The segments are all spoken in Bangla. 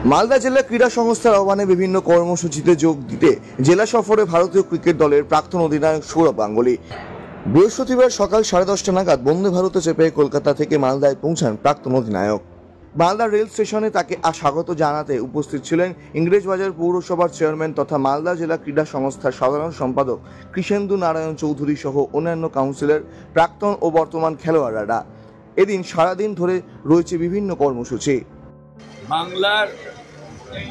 মালদা জেলা ক্রীড়া সংস্থার আহ্বানে বিভিন্ন কর্মসূচিতে যোগ দিতে জেলা সফরে ভারতীয় ক্রিকেট দলের প্রাক্তন অধিনায়ক সৌরভ গাঙ্গুলি। বৃহস্পতিবার সকাল 10:30 নাগাদ বন্দে ভারতে চেপে কলকাতা থেকে মালদায় পৌঁছান প্রাক্তন অধিনায়ক। মালদা রেল স্টেশনে তাকে স্বাগত জানাতে উপস্থিত ছিলেন ইংরেজবাজার পৌরসভার চেয়ারম্যান তথা মালদা জেলা ক্রীড়া সংস্থার সাধারণ সম্পাদক কৃষেন্দু নারায়ণ চৌধুরী সহ অন্যান্য কাউন্সিলর, প্রাক্তন ও বর্তমান খেলোয়াড়রা। এদিন সারাদিন ধরে রয়েছে বিভিন্ন কর্মসূচি। বাংলার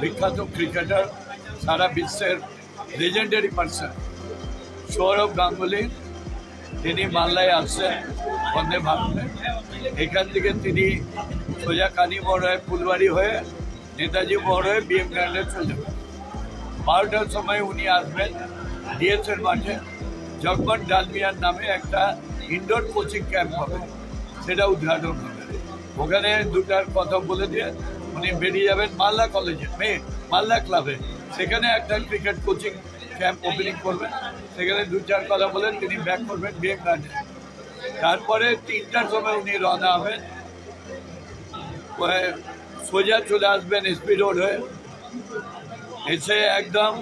বিখ্যাত ক্রিকেটার, সারা বিশ্বের লেজেন্ডারি পার্সন সৌরভ গাঙ্গুলি, তিনি মালদায় আসছেন বন্দে ভারতে। এখান থেকে তিনি সোজা কানি মোড় হয়ে ফুলবাড়ি হয়ে নেতাজি মোড় হয়ে বিএম গ্রাউন্ডে চলে যাবেন। 12টার সময় উনি আসবেন ডিএসএর মাঠে। জগমোহন ডালমিয়ার নামে একটা ইনডোর কোচিং ক্যাম্প হবে, সেটা উদ্ঘাটন হবে। ওখানে দুটার কথা বলে দিয়ে উনি বেরিয়ে যাবেন মালদা কলেজে, মালদা ক্লাবে। সেখানে একটা ক্রিকেট কোচিং ক্যাম্প ওপেনিং করবেন। সেখানে 2-4 কথা বলেন তিনি ব্যাক করবেন বিএম গ্রাউন্ডে। তারপরে 3টার সময় উনি রওনা হবেন, সোজা চলে আসবেন এসপি রোড হয়ে, এসে একদম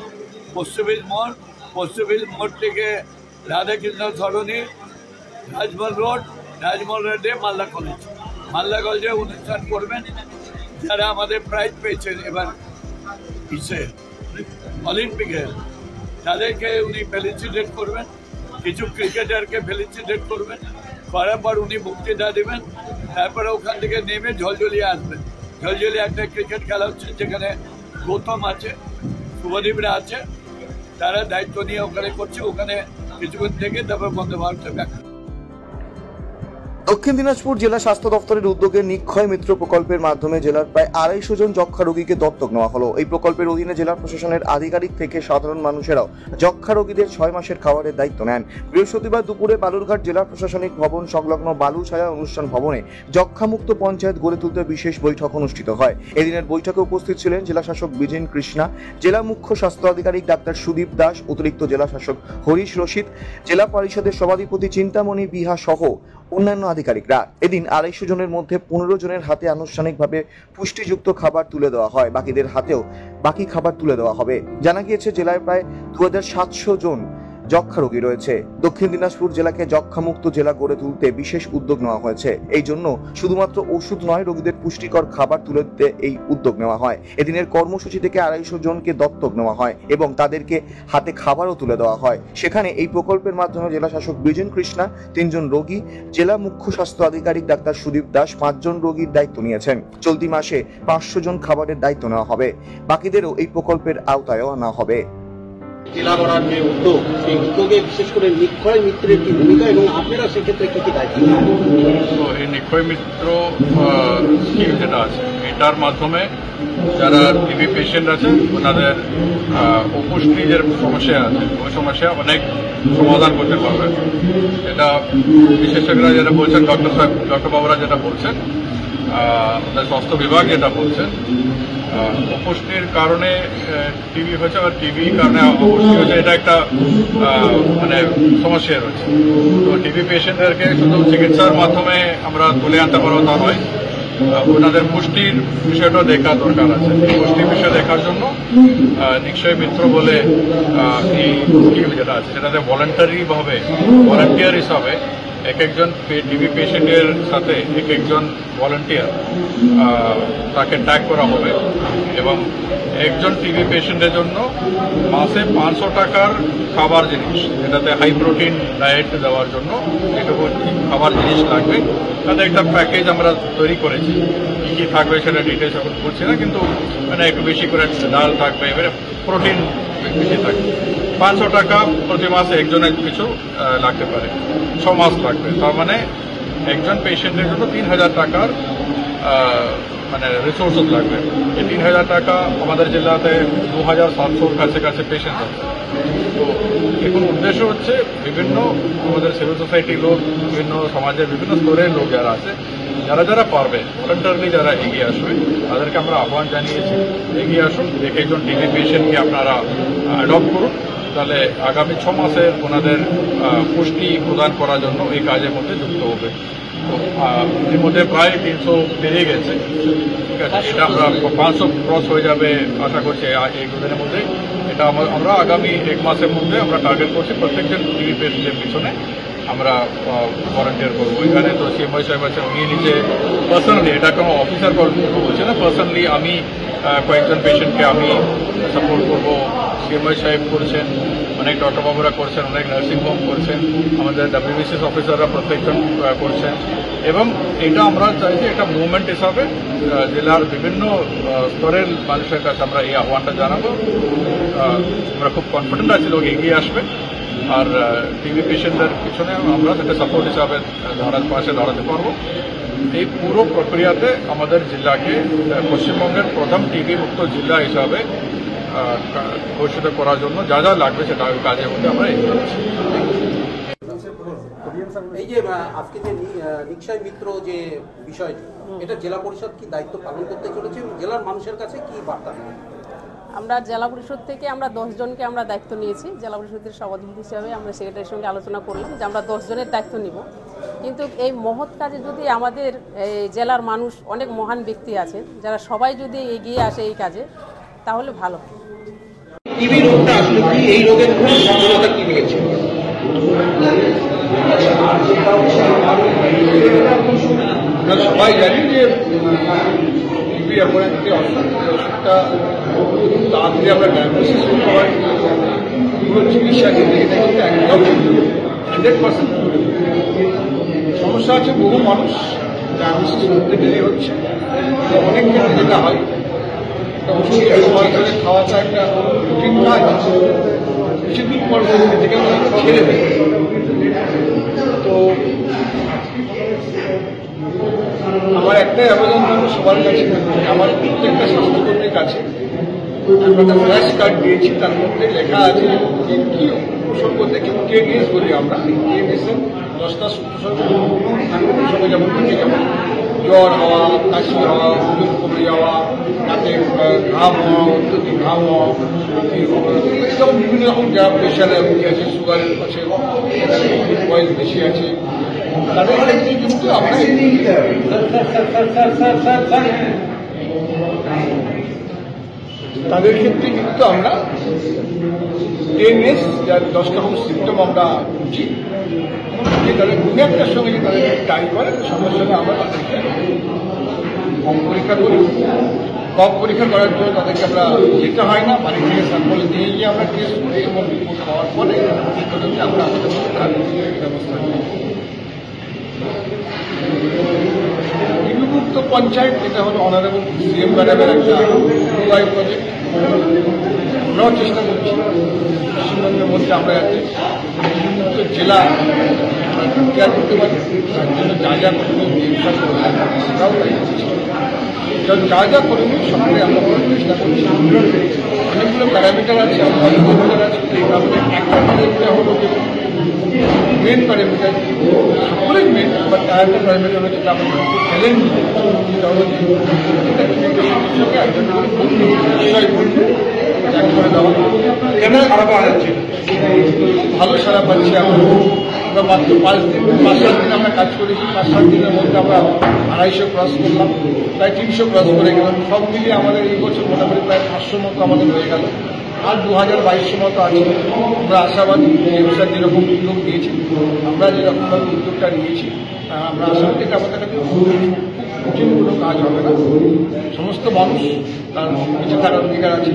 পশ্চিমবঙ্গ মোড়, পশ্চিমবঙ্গ মোড় থেকে রাধাকৃষ্ণ সরণি, রাজমহল রোড, রাজমহল রোডে মালদা কলেজ। মালদা কলেজে অনুষ্ঠান করবেন। যারা আমাদের প্রাইজ পেয়েছেন এবার অলিম্পিকে, তাদেরকে উনি ফেলিসিটেট করবেন। কিছু ক্রিকেটারকে ফেলিসিটেট করবেন, করার পর উনি বক্তৃতা দেবেন। তারপরে ওখান থেকে নেমে ঝলঝলিয়ে আসবেন। ঝলঝলিয়ে একটা ক্রিকেট খেলা হচ্ছে, যেখানে গৌতম আছে, শুভদীপরা আছে, তারা দায়িত্ব নিয়ে ওখানে করছে। ওখানে কিছুক্ষণ থেকে তারপর বন্দে ভারতে ব্যাক। দক্ষিণ দিনাজপুর জেলা স্বাস্থ্য দপ্তরের উদ্যোগে নিক্ষয় মিত্র প্রকল্পের মাধ্যমে জেলার প্রায় 250 জন যক্ষ্মা রোগীকে দত্তক নেওয়া হলো। এই প্রকল্পের অধীনে জেলা প্রশাসনের আধিকারিক থেকে সাধারণ মানুষেরাও যক্ষ্মা রোগীদের 6 মাসের খাবারের দায়িত্ব নেন। বৃহস্পতিবার দুপুরে বালুরঘাট জেলা প্রশাসনিক ভবন সংলগ্ন বালুছায়া অনুষ্ঠান ভবনে যক্ষ্মামুক্ত পঞ্চায়েত গড়ে তুলতে বিশেষ বৈঠক অনুষ্ঠিত হয়। এদিনের বৈঠকে উপস্থিত ছিলেন জেলা শাসক বিজেন কৃষ্ণা, জেলা মুখ্য স্বাস্থ্য আধিকারিক ডাক্তার সুদীপ দাস, অতিরিক্ত জেলা শাসক হরিশ রশিদ, জেলা পরিষদের সভাধিপতি চিন্তামণি বিহা সহ অন্যান্য আধিকারিকরা। এদিন 250 জনের মধ্যে 15 জনের হাতে আনুষ্ঠানিকভাবে পুষ্টিযুক্ত খাবার তুলে দেওয়া হয়, বাকিদের হাতেও বাকি খাবার তুলে দেওয়া হবে। জানা গিয়েছে জেলায় প্রায় 2700 জন যক্ষ্মা রোগী রয়েছে। দক্ষিণ দিনাজপুর জেলাকে যক্ষ্মামুক্ত জেলা গড়ে তুলতে বিশেষ উদ্যোগ নেওয়া হয়েছে। এই জন্য শুধুমাত্র ওষুধ নয়, রোগীদের পুষ্টিকর খাবার তুলে দিতে এই উদ্যোগ নেওয়া হয়। এদিনের কর্মসূচি থেকে 250 জনকে দত্তক নেওয়া হয় এবং তাদেরকে হাতে খাবারও তুলে দেওয়া হয়। সেখানে এই প্রকল্পের মাধ্যমে জেলা শাসক বিজেন কৃষ্ণা 3 জন রোগী, জেলা মুখ্য স্বাস্থ্য আধিকারিক ডাক্তার সুদীপ দাস 5 জন রোগীর দায়িত্ব নিয়েছেন। চলতি মাসে 500 জন খাবারের দায়িত্ব নেওয়া হবে। বাকিদেরও এই প্রকল্পের আওতায় আনা হবে। জেলা গড়ার যে উদ্যোগ, সেই উদ্যোগে বিশেষ করে নিক্ষয় মিত্রের কি ভূমিকা এবং আপনারা সেক্ষেত্রে কি কি দায়িত্ব? তো এই নিক্ষয় মিত্র স্কিম যেটা আছে, এটার মাধ্যমে যারা টিবি পেশেন্ট আছে ওনাদের অপুষ্টি যে সমস্যা আছে, ওই সমস্যা অনেক সমাধান করতে পারবে। এটা বিশেষজ্ঞরা যেটা বলছেন, ডক্টর বাবুরা যেটা বলছেন, স্বাস্থ্য বিভাগ যেটা বলছেন, অপুষ্টির কারণে টিবি হয়েছে, আর টিবির কারণে অপুষ্টি হয়েছে, এটা একটা মানে সমস্যা রয়েছে। তো টিবি পেশেন্টদেরকে শুধু চিকিৎসার মাধ্যমে আমরা তুলে আনতে পারবো তা নয়, ওনাদের পুষ্টির বিষয়টা দেখা দরকার আছে। পুষ্টির বিষয় দেখার জন্য নিক্ষয় মিত্র বলে এই স্কিম যেটা আছে, সেটাতে ভলান্টিয়ার হিসাবে একজন টিবি পেশেন্টের সাথে একজন ভলান্টিয়ার তাকে ট্যাগ করা হবে এবং একজন টিবি পেশেন্টের জন্য মাসে 500 টাকার খাবার জিনিস, যেটাতে হাই প্রোটিন ডায়েট দেওয়ার জন্য এটুকু খাবার জিনিস লাগবে, তাতে একটা প্যাকেজ আমরা তৈরি করেছি। কী কী থাকবে সেটা ডিটেলস এখন বলছি না, কিন্তু মানে একটু বেশি করে ডাল থাকবে, এবারে প্রোটিন বেশি থাকবে। 500 টাকা প্রতি মাসে একজনের কিছু লাগতে পারে, 6 মাস লাগবে। তার মানে একজন পেশেন্টের জন্য 3000 টাকার মানে রিসোর্সেস লাগবে। এই 3000 টাকা আমাদের জেলাতে 2700 কাছে পেশেন্ট আছে। তো এখন উদ্দেশ্য হচ্ছে বিভিন্ন আমাদের সিভিল সোসাইটির লোক, বিভিন্ন সমাজের বিভিন্ন স্তরের লোক যারা আছে, যারা পারবে ভলান্টারিলি যারা এগিয়ে আসবে, তাদেরকে আমরা আহ্বান জানিয়েছি এগিয়ে আসুন, একজন টিবি পেশেন্টকে আপনারা অ্যাডপ্ট করুন। তাহলে আগামী 6 মাসে ওনাদের পুষ্টি প্রদান করার জন্য এই কাজের মধ্যে যুক্ত হবে। এর মধ্যে প্রায় 300 পেরিয়ে গেছে। ঠিক আছে, এটা আমরা 500 ক্রস হয়ে যাবে আশা করছি এই দুদিনের মধ্যে। এটা আমরা আগামী 1 মাসের মধ্যে আমরা টার্গেট করছি প্রত্যেকজন টিবি পেশেন্টের পিছনে আমরা ভলান্টিয়ার করবো। এখানে তো সিএমআই সাহেব আছেন, উনি নিজে পার্সোনালি, এটা কোনো অফিসার বলছে না, পার্সোনালি আমি কয়েকজন পেশেন্টকে আমি সাপোর্ট করবো। সিএমআই সাহেব করছেন, অনেক ডক্টর বাবুরা করছেন, অনেক নার্সিং হোম করছেন, আমাদের WBCS অফিসাররা প্রত্যেকজন করছেন। এবং এটা আমরা চাইছি একটা মুভমেন্ট হিসাবে জেলার বিভিন্ন স্তরের মানুষের কাছে আমরা এই আহ্বানটা জানাবো। আমরা খুব কনফিডেন্ট আছি লোক এগিয়ে আসবে, আর টিবি পেশেন্টদের পিছনে আমরা একটা সাপোর্ট হিসাবে পাশে দাঁড়াতে পারবো। এই পুরো প্রক্রিয়াতে আমাদের জেলাকে পশ্চিমবঙ্গের প্রথম টিবি মুক্ত জেলা হিসাবে ঘোষিত করার জন্য যা যা লাগবে সেটা কাজের মধ্যে আমরা এগিয়ে যাচ্ছি। এই যে আজকে যে নিক্ষয় মিত্র যে বিষয়টি, এটা জেলা পরিষদ কি দায়িত্ব পালন করতে চলেছে, জেলার মানুষের কাছে কি বার্তা? আমরা জেলা পরিষদ থেকে আমরা 10 জনকে আমরা দায়িত্ব নিয়েছি। জেলা পরিষদের সভাপতি হিসাবে আমরা সেক্রেটারির সঙ্গে আলোচনা করলাম যে আমরা 10 জনের দায়িত্ব নিব। কিন্তু এই মহৎ কাজে যদি আমাদের জেলার মানুষ, অনেক মহান ব্যক্তি আছে যারা সবাই যদি এগিয়ে আসে এই কাজে, তাহলে ভালো। টিবি রোগটা আসলে কি, এই রোগের সচেতনতা কি নিয়েছে? আমরা সবাই জানি যে টিবি এমন একটি অসুখ, অসুখটা তাড়াতাড়ি আমরা ডায়াগনোসিস করতে পারি, পুরো চিকিৎসা দিতে এটা কিন্তু একদম 100% সমস্যা আছে। বহু মানুষ ডায়াগনোসিস করতে দেরি হচ্ছে। অনেক ক্ষেত্রে যেটা হয়, ওষুধ সময় ধরে খাওয়াটা একটা রুটিন কাজ, কিছুদিন পর থেকে ছেড়ে দেয়। তো আমার একটাই আবেদন জানাবো সবার কাছে, আমার প্রত্যেকটা স্বাস্থ্যকর্মীর কাছে আমরা একটা ফ্ল্যাশ কার্ড দিয়েছি, তার মধ্যে লেখা আছে যে কি উপসর্গ থেকে TNS বলি আমরা। TNS এর 10টা উপসর্গ উপসর্গ যেমন হচ্ছে, যেমন জ্বর হওয়া, কাশি হওয়া, ওজন কমে যাওয়া, তাতে ঘাম হওয়া, অত্যধিক ঘাম হওয়া, এরকম বিভিন্ন রকম যারা প্রেশার রোগী আছে, সুগারের আছে, বয়স বেশি আছে, তাদের ক্ষেত্রে কিন্তু আমরা TNS যার 10 রকম সিমটম আমরা বুঝি, যে তাদের কোনো একটার সঙ্গে যে তাদের টাই করে, সঙ্গে সঙ্গে আমরা তাদেরকে কম পরীক্ষা করি। কম পরীক্ষা করার জন্য তাদেরকে আমরা যেতে হয় না, বাড়ি থেকে স্যাম্পল দিয়ে গিয়ে আমরা টেস্ট করি এবং রিপোর্ট পাওয়ার পরে আমরা আমাদের তার ব্যবস্থা করি। বিভক্ত পঞ্চায়েত, যেটা হলো অনারেবল CM ম্যাডামের একটা UI প্রজেক্ট, আমরাও চেষ্টা করছি পশ্চিমবঙ্গের মধ্যে আমরা যাতে বিভক্ত জেলা কেয়ার করতে পারি, তার জন্য যা যা করণীয় সেটাও তাই করছি। যা যা করণীয় সবাই আমরা করার চেষ্টা করছি। অনেকগুলো প্যারামিটার আছে, প্যারামিটার আছে, একটা প্যারামিটার হলো যে মেন প্যারামিটার, সকলেই মেন, বাট আরেকটা প্যারামিটার হলো যেটা আমরা চ্যালেঞ্জ, সেটা হলো যে সঙ্গে একজন বিষয় বলতে এক করে দেওয়া। কেন সারা পাওয়া যাচ্ছে? ভালো সারা পাচ্ছি আমরা মাত্র 5-7 দিন আমরা কাজ করেছি। 5-7 দিনের মধ্যে আমরা 250 ক্রস করলাম, প্রায় 300 ক্রস করে গেলাম। সব মিলিয়ে আমাদের এই বছর মোটামুটি প্রায় 500 মতো আমাদের হয়ে গেল, আর 2022 মতো আছে। আমরা আশাবাদী, স্যার যেরকম উদ্যোগ দিয়েছি, আমরা যেরকমভাবে উদ্যোগটা নিয়েছি, আমরা আশাবাদী আমাদের কাছে কঠিন কোনো কাজ হবে না। সমস্ত মানুষ তার বেঁচে থাকার অধিকার আছে।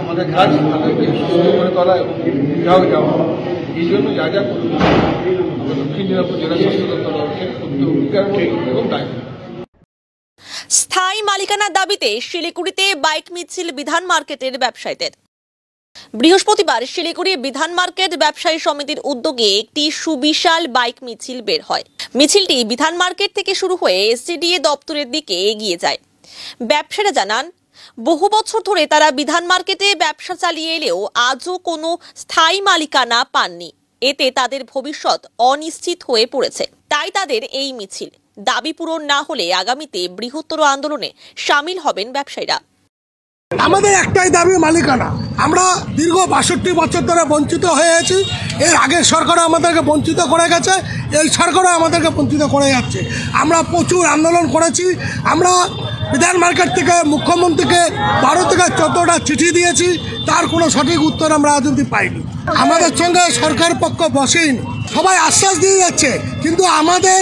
আমাদের কাজ তাদেরকে সুস্থ করে তোলা এবং বিধাও যাওয়া। এই জন্য যা যা করুন আমরা দক্ষিণ দিনাজপুর জেলা স্বাস্থ্য দপ্তরের অধিকার এবং দায়িত্ব। স্থায়ী মালিকানার দাবিতে শিলিগুড়িতে বাইক মিছিল বিধান মার্কেটের ব্যবসায়ীদের। বৃহস্পতিবার শিলিগুড়ি বিধান মার্কেট ব্যবসায়ী সমিতির উদ্যোগে একটি সুবিশাল বাইক মিছিল বের হয়। মিছিলটি বিধান মার্কেট থেকে শুরু হয়ে SCDA দপ্তরের দিকে এগিয়ে যায়। ব্যবসায়ীরা জানান, বহু বছর ধরে তারা বিধান মার্কেটে ব্যবসা চালিয়ে এলেও আজও কোনো স্থায়ী মালিকানা পাননি। এতে তাদের ভবিষ্যৎ অনিশ্চিত হয়ে পড়েছে। তাই তাদের এই মিছিল। দাবি পূরণ না হলে আগামীতে বৃহত্তর আন্দোলনে সামিল হবেন ব্যবসায়ীরা। আমাদের একটাই দাবি, মালিকানা। আমরা দীর্ঘ ৬২ বছর ধরে বঞ্চিত হয়ে আছি। এর আগের সরকারও আমাদেরকে বঞ্চিত করে গেছে, এই সরকারও আমাদেরকে বঞ্চিত করে যাচ্ছে। আমরা প্রচুর আন্দোলন করেছি। আমরা বিধান মার্কেট থেকে মুখ্যমন্ত্রীকে ১২ থেকে ১৪টা চিঠি দিয়েছি, তার কোনো সঠিক উত্তর আমরা আজ অবধি পাইনি। আমাদের সঙ্গে সরকার পক্ষ বসেইনি, সবাই আশ্বাস দিয়ে যাচ্ছে, কিন্তু আমাদের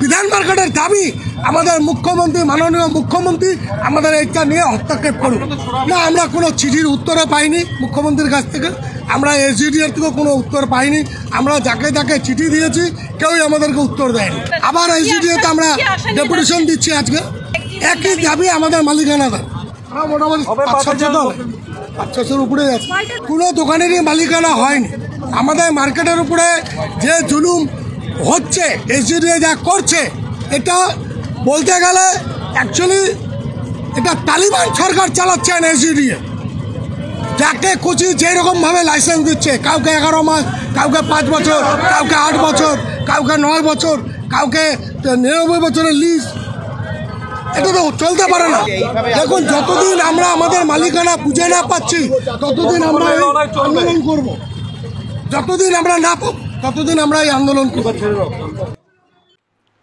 বিধান মার্কেটের দাবি আমাদের মুখ্যমন্ত্রী, মাননীয় মুখ্যমন্ত্রী আমাদের এইটা নিয়ে হস্তক্ষেপ করুন। না, আমরা কোনো চিঠির উত্তরও পাইনি মুখ্যমন্ত্রীর কাছ থেকে, আমরা এসডিডিএর থেকেও কোনো উত্তর পাইনি। আমরা যাকে যাকে চিঠি দিয়েছি কেউই আমাদেরকে উত্তর দেয়নি। আবার এসডিডিএতে আমরা ডেপুটেশন দিচ্ছি আজকে, একই দাবি আমাদের মালিকানা দেয়। আমরা মোটামুটি ৫০০ উপরে আছে। কোনো দোকানেরই মালিকানা হয়নি। আমাদের মার্কেটের উপরে যে জুলুম হচ্ছে, এসডিডিএ যা করছে, এটা বলতে গেলে অ্যাকচুয়ালি এটা তালিবান সরকার চালাচ্ছেন। এসডিডিএ যাকে খুশি যেরকমভাবে লাইসেন্স দিচ্ছে, কাউকে ১১ মাস, কাউকে ৫ বছর, কাউকে ৮ বছর, কাউকে ৯ বছর, কাউকে ৯৯ বছরের লিজ। এটা তো চলতে পারে না। দেখুন, যতদিন আমরা আমাদের মালিকানা বুঝে না পাচ্ছি ততদিন আমরা এই আন্দোলন করব। যতদিন আমরা না পাব ততদিন আমরা এই আন্দোলন করব।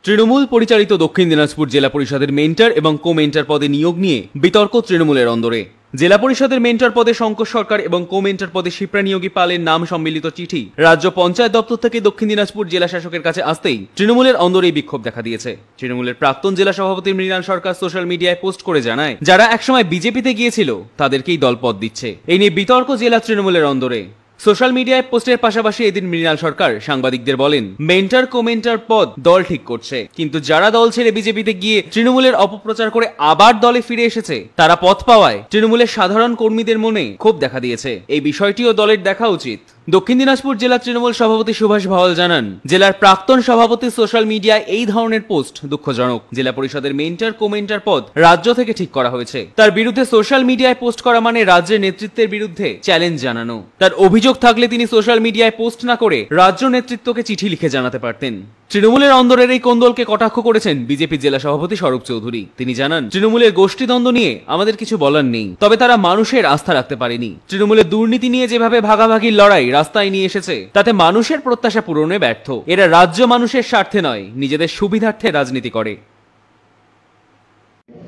তৃণমূল পরিচালিত দক্ষিণ দিনাজপুর জেলা পরিষদের মেন্টর এবং কো মেন্টর পদে নিয়োগ নিয়ে বিতর্ক তৃণমূলের অন্দরে। জেলা পরিষদের মেন্টর পদে শঙ্কর সরকার এবং কো মেন্টর পদে শিপ্রা নিয়োগী পালের নাম সম্মিলিত চিঠি রাজ্য পঞ্চায়েত দপ্তর থেকে দক্ষিণ দিনাজপুর জেলা শাসকের কাছে আসতেই তৃণমূলের অন্দরেই বিক্ষোভ দেখা দিয়েছে। তৃণমূলের প্রাক্তন জেলা সভাপতি মৃণাল সরকার সোশ্যাল মিডিয়ায় পোস্ট করে জানায়, যারা একসময় বিজেপিতে গিয়েছিল তাদেরকেই দল পদ দিচ্ছে। এই নিয়ে বিতর্ক জেলা তৃণমূলের অন্দরে। সোশ্যাল মিডিয়ায় পোস্টের পাশাপাশি এদিন মৃণাল সরকার সাংবাদিকদের বলেন, মেন্টর কমেন্টার পদ দল ঠিক করছে, কিন্তু যারা দল ছেড়ে বিজেপিতে গিয়ে তৃণমূলের অপপ্রচার করে আবার দলে ফিরে এসেছে, তারা পদ পাওয়ায় তৃণমূলের সাধারণ কর্মীদের মনে ক্ষোভ দেখা দিয়েছে। এই বিষয়টিও দলের দেখা উচিত। দক্ষিণ দিনাজপুর জেলা তৃণমূল সভাপতি সুভাষ ভাওয়াল জানান, জেলার প্রাক্তন সভাপতি সোশ্যাল মিডিয়ায় এই ধরনের পোস্ট দুঃখজনক। জেলা পরিষদের মেন্টর কমেন্টার পদ রাজ্য থেকে ঠিক করা হয়েছে। তার বিরুদ্ধে সোশ্যাল মিডিয়ায় পোস্ট করা মানে রাজ্যের নেতৃত্বের বিরুদ্ধে চ্যালেঞ্জ জানানো। তার অভিযোগ থাকলে তিনি সোশ্যাল মিডিয়ায় পোস্ট না করে রাজ্য নেতৃত্বকে চিঠি লিখে জানাতে পারতেন। তৃণমূলের অন্দরের এই কোন্দলকে কটাক্ষ করেছেন বিজেপি জেলা সভাপতি স্বরূপ চৌধুরী। তিনি জানান, তৃণমূলের গোষ্ঠীদ্বন্দ্ব নিয়ে আমাদের কিছু বলার নেই, তবে তারা মানুষের আস্থা রাখতে পারেনি। তৃণমূলের দুর্নীতি নিয়ে যেভাবে ভাগাভাগির লড়াই রাস্তায় নিয়ে এসেছে, তাতে মানুষের প্রত্যাশা পূরণে ব্যর্থ। এরা রাজ্য মানুষের স্বার্থে নয়, নিজেদের সুবিধার্থে রাজনীতি করে।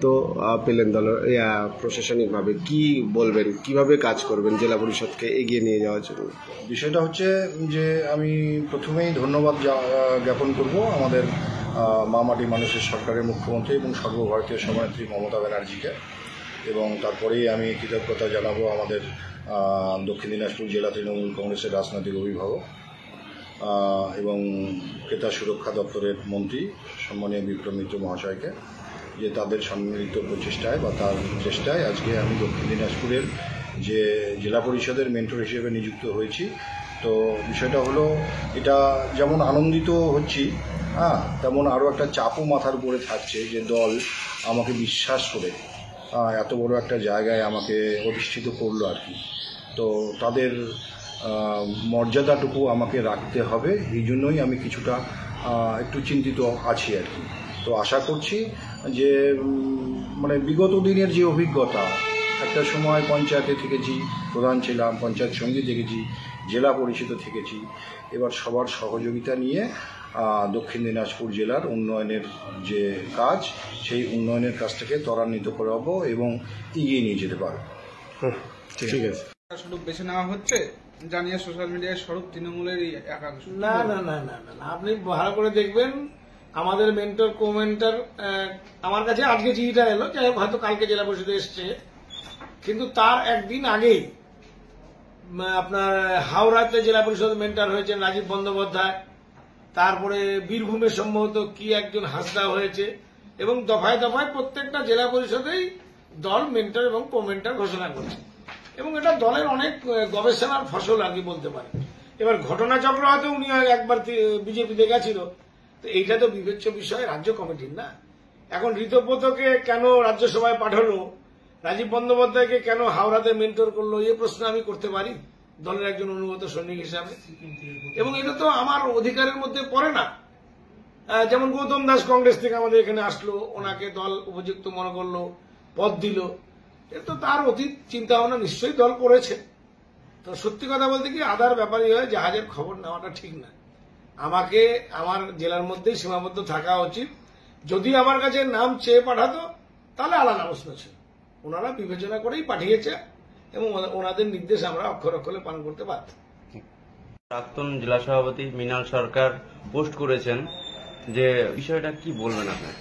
তো পেলেন দলের প্রশাসনিকভাবে কি বলবেন, কিভাবে কাজ করবেন জেলা পরিষদকে এগিয়ে নিয়ে যাওয়ার জন্য? বিষয়টা হচ্ছে যে আমি প্রথমেই ধন্যবাদ জ্ঞাপন করব আমাদের মামাটি মানুষের সরকারের মুখ্যমন্ত্রী এবং সর্বভারতীয় সভানেত্রী মমতা ব্যানার্জিকে, এবং তারপরেই আমি কৃতজ্ঞতা জানাবো আমাদের দক্ষিণ দিনাজপুর জেলা তৃণমূল কংগ্রেসের রাজনৈতিক অভিভাবক এবং ক্রেতা সুরক্ষা দপ্তরের মন্ত্রী সম্মানীয় বিক্রম মিত্র মহাশয়কে, যে তাদের সম্মিলিত প্রচেষ্টায় বা তার চেষ্টায় আজকে আমি দক্ষিণ দিনাজপুরের যে জেলা পরিষদের মেন্টর হিসেবে নিযুক্ত হয়েছি। তো বিষয়টা হলো, এটা যেমন আনন্দিত হচ্ছি, তেমন আরও একটা চাপও মাথার উপরে থাকছে যে দল আমাকে বিশ্বাস করে এত বড় একটা জায়গায় আমাকে অধিষ্ঠিত করলো আর কি। তো তাদের মর্যাদাটুকু আমাকে রাখতে হবে, এই জন্যই আমি কিছুটা একটু চিন্তিত আছি আর কি। তো আশা করছি যে মানে বিগত দিনের যে অভিজ্ঞতা, একটা সময় পঞ্চায়েতে থেকেছি, প্রধান ছিলাম, পঞ্চায়েত সমিতি থেকেছি, জেলা পরিষদে থেকেছি, এবার সবার সহযোগিতা নিয়ে দক্ষিণ দিনাজপুর জেলার উন্নয়নের যে কাজ, সেই উন্নয়নের কাজটাকে ত্বরান্বিত করাবো এবং এগিয়ে নিয়ে যেতে পারবো। ঠিক আছে। স্বরূপ বেছে নেওয়া হচ্ছে জানিয়ে সোশ্যাল মিডিয়ায় স্বরূপ তৃণমূলেরই একাংশ। না না না না না, আপনি ভালো করে দেখবেন, আমাদের মেন্টর কোমেন্টর আমার কাছে আজকে চিঠিটা এলো, যাই হোক হয়তো কালকে জেলা পরিষদে এসছে, কিন্তু তার একদিন আগেই আপনার হাওড়াতে জেলা পরিষদ মেন্টর হয়েছেন রাজীব বন্দ্যোপাধ্যায়, তারপরে বীরভূমে সম্ভবত কি একজন হাসদা হয়েছে, এবং দফায় দফায় প্রত্যেকটা জেলা পরিষদেই দল মেন্টর এবং কোমেন্টর ঘোষণা করছে, এবং এটা দলের অনেক গবেষণার ফসল আর কি বলতে পারে। এবার ঘটনাচক্র হয়তো উনি একবার বিজেপিতে গেছিল, তো এইটা তো বিবেচ্য বিষয় রাজ্য কমিটির না। এখন ঋতব্রতকে কেন রাজ্যসভায় পাঠালো, রাজীব বন্দ্যোপাধ্যায়কে কেন হাওড়াতে মেন্টর করলো, এই প্রশ্ন আমি করতে পারি দলের একজন অনুগত সৈনিক হিসাবে, এবং এটা তো আমার অধিকারের মধ্যে পড়ে না। যেমন গৌতম দাস কংগ্রেস থেকে আমাদের এখানে আসলো, ওনাকে দল উপযুক্ত মনে করলো, পদ দিল, এটা তো তার অতীত চিন্তা ভাবনা নিশ্চয়ই দল করেছে। তো সত্যি কথা বলতে কি আদার ব্যাপারই হয় জাহাজের খবর নেওয়াটা ঠিক না। আমাকে আমার জেলার মধ্যেই সীমাবদ্ধ থাকা উচিত। যদি আমার কাছে নাম চেয়ে পাঠাতো তাহলে আলাদা প্রশ্ন ছিল। ওনারা বিবেচনা করেই পাঠিয়েছে এবং ওনাদের নির্দেশ আমরা অক্ষরে অক্ষরে পালন করতে বাধ্য। প্রাক্তন জেলা সভাপতি মৃণাল সরকার পোস্ট করেছেন, যে বিষয়টা কি বলবেন আপনার?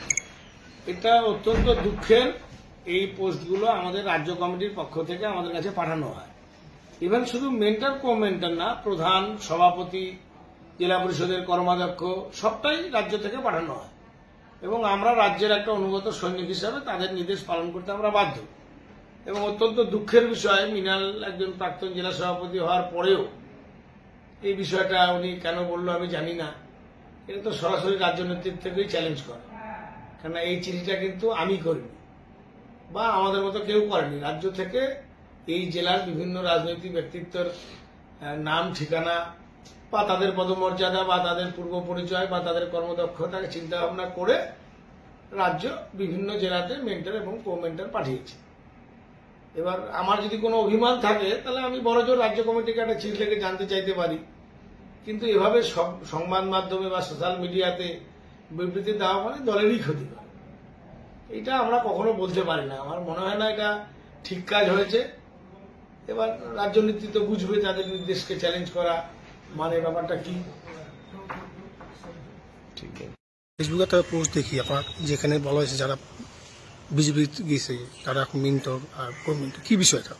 এটা অত্যন্ত দুঃখের। এই পোস্টগুলো আমাদের রাজ্য কমিটির পক্ষ থেকে আমাদের কাছে পাঠানো হয়। ইভেন শুধু মেন্টর কো মেন্টর না, প্রধান, সভাপতি, জেলা পরিষদের কর্মাধ্যক্ষ সবটাই রাজ্য থেকে পাঠানো হয় এবং আমরা রাজ্যের একটা অনুগত সৈনিক হিসাবে তাদের নির্দেশ পালন করতে আমরা বাধ্য। এবং অত্যন্ত দুঃখের বিষয়, মৃণাল একজন প্রাক্তন জেলা সভাপতি হওয়ার পরেও এই বিষয়টা উনি কেন বললো আমি জানি না। এটা তো সরাসরি রাজ্য নেতৃত্বকেই চ্যালেঞ্জ করে, কেননা এই চিঠিটা কিন্তু আমি করিনি বা আমাদের মতো কেউ করেনি। রাজ্য থেকে এই জেলার বিভিন্ন রাজনৈতিক ব্যক্তিত্বের নাম, ঠিকানা বা তাদের পদমর্যাদা বা তাদের পূর্ব পরিচয় বা তাদের কর্মদক্ষতাকে চিন্তা ভাবনা করে রাজ্য বিভিন্ন জেলাতে মেন্টর এবং কো মেন্টর পাঠিয়েছে। এবার আমার যদি কোনো অভিমান থাকে তাহলে আমি বড়জোর রাজ্য কমিটিকে একটা চিঠি লিখে জানতে চাইতে পারি, কিন্তু এভাবে সংবাদ মাধ্যমে বা সোশ্যাল মিডিয়াতে বিবৃতি দেওয়া মানে দলেরই ক্ষতি করে। এটা আমরা কখনো বলতে পারি না। আমার মনে হয় না এটা ঠিক কাজ হয়েছে। এবার রাজ্য নেতৃত্ব বুঝবে তাদের নির্দেশকে চ্যালেঞ্জ করা মানে ব্যাপারটা কি। ফেসবুকে একটা পোস্ট দেখি আপনার, যেখানে বলা হয়েছে যারা বিজেপি গিয়েছে তারা এখন মিন্টর আর কো-মেন্টর, কি বিষয়টা?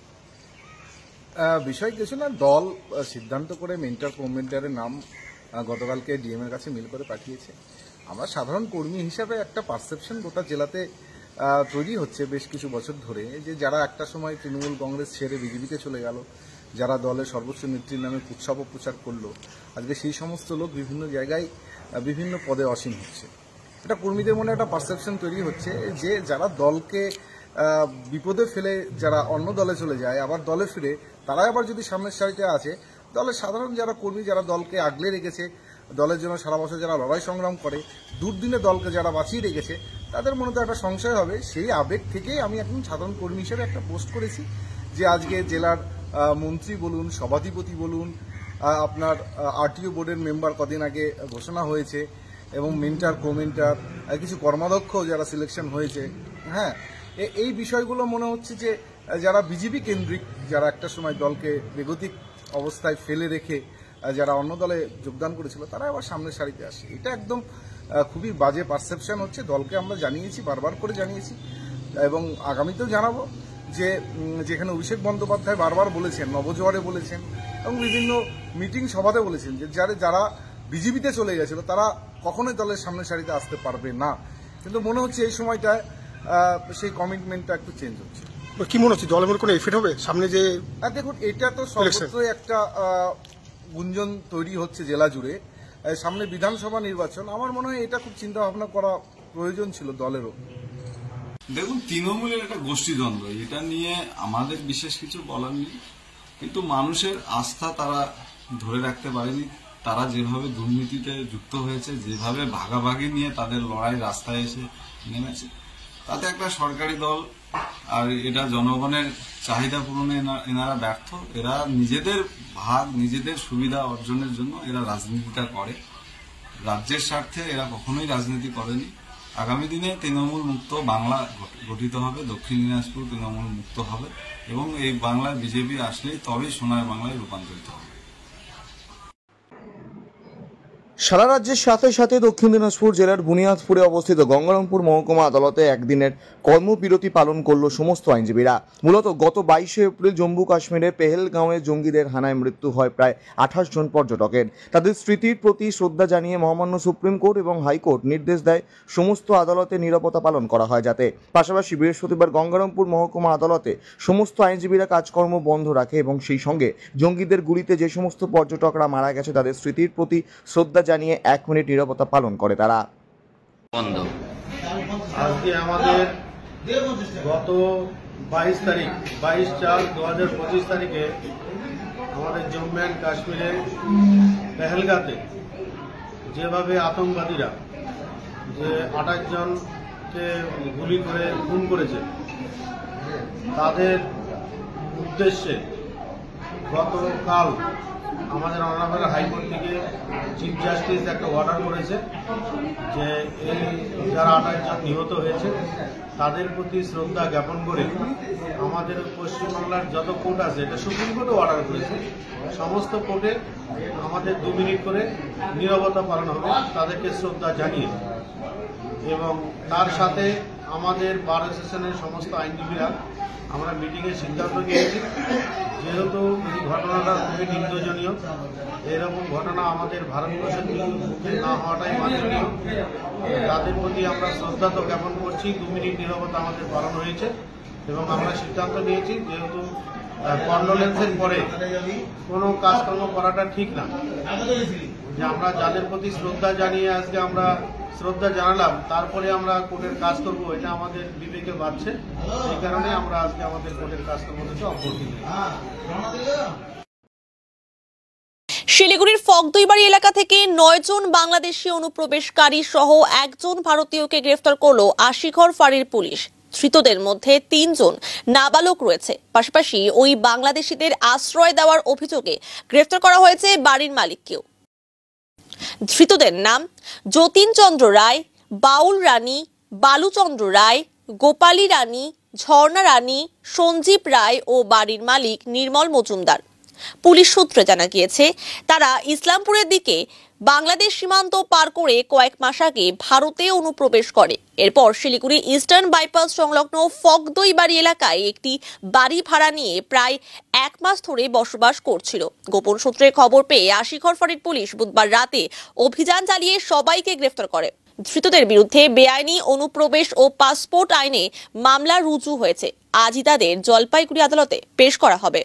বিষয় কিছু না, দল সিদ্ধান্ত করে মেন্টর কো-মেন্টরের নাম গতকালকে ডিএম এর কাছে মেল করে পাঠিয়েছে। আমরা সাধারণ কর্মী হিসাবে একটা পারসেপশন গোটা জেলাতে তৈরি হচ্ছে বেশ কিছু বছর ধরে, যে যারা একটা সময় তৃণমূল কংগ্রেস ছেড়ে বিজেপিতে চলে গেল, যারা দলের সর্বোচ্চ নেত্রীর নামে উৎসব প্রচার করলো, আজকে সেই সমস্ত লোক বিভিন্ন জায়গায় বিভিন্ন পদে আসীন হচ্ছে। এটা কর্মীদের মনে একটা পারসেপশন তৈরি হচ্ছে যে যারা দলকে বিপদে ফেলে যারা অন্য দলে চলে যায়, আবার দলে ফিরে তারাই আবার যদি সামনের সারিতে আছে, দলের সাধারণ যারা কর্মী যারা দলকে আগলে রেখেছে, দলের জন্য সারা বছর যারা লড়াই সংগ্রাম করে, দুর্দিনে দলকে যারা বাঁচিয়ে রেখেছে, তাদের মনে তো একটা সংশয় হবে। সেই আবেগ থেকেই আমি এখন সাধারণ কর্মী হিসেবে একটা পোস্ট করেছি যে আজকে জেলার মন্ত্রী বলুন, সভাধিপতি বলুন, আপনার আরটিও বোর্ডের মেম্বার কদিন আগে ঘোষণা হয়েছে এবং মেন্টর কো-মেন্টর কিছু কর্মাধ্যক্ষ যারা সিলেকশন হয়েছে। হ্যাঁ, এই বিষয়গুলো মনে হচ্ছে যে যারা বিজেপি কেন্দ্রিক, যারা একটা সময় দলকে বেগতিক অবস্থায় ফেলে রেখে যারা অন্য দলে যোগদান করেছিল, তারা আবার সামনের সারিতে আসে। এটা একদম খুবই বাজে পারসেপশন হচ্ছে। দলকে আমরা জানিয়েছি, বারবার করে জানিয়েছি এবং আগামীতেও জানাবো যে যেখানে অভিষেক বন্দ্যোপাধ্যায় বারবার বলেছেন, নবজোয়ারে বলেছেন এবং বিভিন্ন মিটিং সভাতে বলেছেন যে যারা বিজেপিতে চলে গেছিল তারা কখনোই দলের সামনের সারিতে আসতে পারবে না, কিন্তু মনে হচ্ছে এই সময়টায় সেই কমিটমেন্টটা একটু চেঞ্জ হচ্ছে। কি মনে হচ্ছে দলের কোনো এফেক্ট হবে সামনে? যে দেখুন, এটা তো সর্বত্রই একটা গুঞ্জন তৈরি হচ্ছে জেলা জুড়ে, সামনে বিধানসভা নির্বাচন। আমার মনে হয় এটা খুব চিন্তা ভাবনা করা প্রয়োজন ছিল দলেরও। দেখুন, তৃণমূলের একটা গোষ্ঠীদ্বন্দ্ব, এটা নিয়ে আমাদের বিশেষ কিছু বলার নেই, কিন্তু মানুষের আস্থা তারা ধরে রাখতে পারেনি। তারা যেভাবে দুর্নীতিতে যুক্ত হয়েছে, যেভাবে ভাগাভাগি নিয়ে তাদের লড়াই রাস্তায় এসে নেমেছে, তাতে একটা সরকারি দল আর এটা জনগণের চাহিদা পূরণে এনারা ব্যর্থ। এরা নিজেদের ভাগ, নিজেদের সুবিধা অর্জনের জন্য এরা রাজনীতিটা করে। রাজ্যের স্বার্থে এরা কখনোই রাজনীতি করেনি। আগামী দিনে তৃণমূল মুক্ত বাংলা গঠিত হবে, দক্ষিণ দিনাজপুর তৃণমূল মুক্ত হবে এবং এই বাংলায় বিজেপি আসলেই তবেই সোনার বাংলায় রূপান্তরিত হবে। সারা রাজ্যের সাথে সাথে দক্ষিণ দিনাজপুর জেলার বুনিয়াদপুরে অবস্থিত গঙ্গারামপুর মহকুমা আদালতে একদিনের কর্মবিরতি পালন করল সমস্ত আইনজীবীরা। মূলত গত 22শে এপ্রিল জম্মু কাশ্মীরের পেহেলগাঁওয়ে জঙ্গিদের হানায় মৃত্যু হয় প্রায় 28 জন পর্যটকের। তাদের স্মৃতির প্রতি শ্রদ্ধা জানিয়ে মহামান্য সুপ্রিম কোর্ট এবং হাইকোর্ট নির্দেশ দেয় সমস্ত আদালতে নিরাপত্তা পালন করা হয় যাতে। পাশাপাশি বৃহস্পতিবার গঙ্গারামপুর মহকুমা আদালতে সমস্ত আইনজীবীরা কাজকর্ম বন্ধ রাখে এবং সেই সঙ্গে জঙ্গিদের গুলিতে যে সমস্ত পর্যটকরা মারা গেছে তাদের স্মৃতির প্রতি শ্রদ্ধা জানিয়ে 1 মিনিট নিরাপত্তা পালন করে তারা। আজকে আমাদের গত 22/4/2025 তারিখে আমাদের জম্মু অ্যান্ড কাশ্মীরের পেহেলগাঁতে যেভাবে আতঙ্কবাদীরা যে 28 জনকে গুলি করে খুন করেছে, তাদের উদ্দেশ্যে গতকাল আমাদের অনারেবল হাইকোর্ট থেকে চিফ জাস্টিস একটা অর্ডার করেছে যে এই যারা 28 জন নিহত হয়েছে তাদের প্রতি শ্রদ্ধা জ্ঞাপন করে আমাদের পশ্চিমবাংলার যত কোর্ট আছে, এটা সুপ্রিম কোর্টও অর্ডার করেছে, সমস্ত কোর্টে আমাদের 2 মিনিট করে নীরবতা পালন হবে তাদেরকে শ্রদ্ধা জানিয়ে। এবং তার সাথে আমাদের বার অ্যাসোসিয়েশনের সমস্ত আইনজীবীরা আমরা মিটিংয়ে সিদ্ধান্ত নিয়েছি, যেহেতু এই ঘটনাটা খুবই নিন্দনীয়, এরকম ঘটনা আমাদের ভারতবর্ষের মুখে না হওয়াটাই বাঞ্ছনীয়। তাদের প্রতি আমরা শ্রদ্ধা তো জ্ঞাপন করছি, 2 মিনিট নীরবতা আমাদের পালন হয়েছে এবং আমরা সিদ্ধান্ত নিয়েছি যেহেতু কন্ডোলেন্সের পরে কোনো কাজকর্ম করাটা ঠিক না, যে আমরা যাদের প্রতি শ্রদ্ধা জানিয়ে আজকে আমরা শ্রদ্ধা জানালাম তারপরে আমরা কোর্টের কাজ করবো, এটা আমাদের বিবেকে বাড়ছে। এই কারণে আমরা আজকে আমাদের কোর্টের কাজকর্ম থেকে অব্যাহতি দিই। শিলিগুড়ির ফকদইবাড়ি এলাকা থেকে 9 জন বাংলাদেশি অনুপ্রবেশকারী সহ 1 জন ভারতীয়কে গ্রেফতার করল আশিঘর ফাঁড়ির পুলিশ। ধৃতদের মধ্যে 3 জন নাবালক রয়েছে। পাশাপাশি ওই বাংলাদেশিদের আশ্রয় দেওয়ার অভিযোগে গ্রেফতার করা হয়েছে বাড়ির মালিককেও। ধৃতদের নাম যতীন চন্দ্র রায়, বাউল রানী, বালুচন্দ্র রায়, গোপালী রানী, ঝর্ণা রানী, সঞ্জীব রায় ও বাড়ির মালিক নির্মল মজুমদার। পুলিশ সূত্রে জানা গিয়েছে তারা ইসলামপুরের দিকে বাংলাদেশ সীমান্ত পার করে কয়েক মাস আগে ভারতে অনুপ্রবেশ করে। এরপর শিলিগুড়ি ইস্টার্ন বাইপাস সংলগ্ন ফকদইবাড়ি এলাকায় একটি বাড়ি ভাড়া নিয়ে প্রায় 1 মাস ধরে বসবাস করছিল। গোপন সূত্রে খবর পেয়ে আশিঘর ফাঁড়ির পুলিশ বুধবার রাতে অভিযান চালিয়ে সবাইকে গ্রেফতার করে। ধৃতদের বিরুদ্ধে বেআইনি অনুপ্রবেশ ও পাসপোর্ট আইনে মামলা রুজু হয়েছে। আজই তাদের জলপাইগুড়ি আদালতে পেশ করা হবে।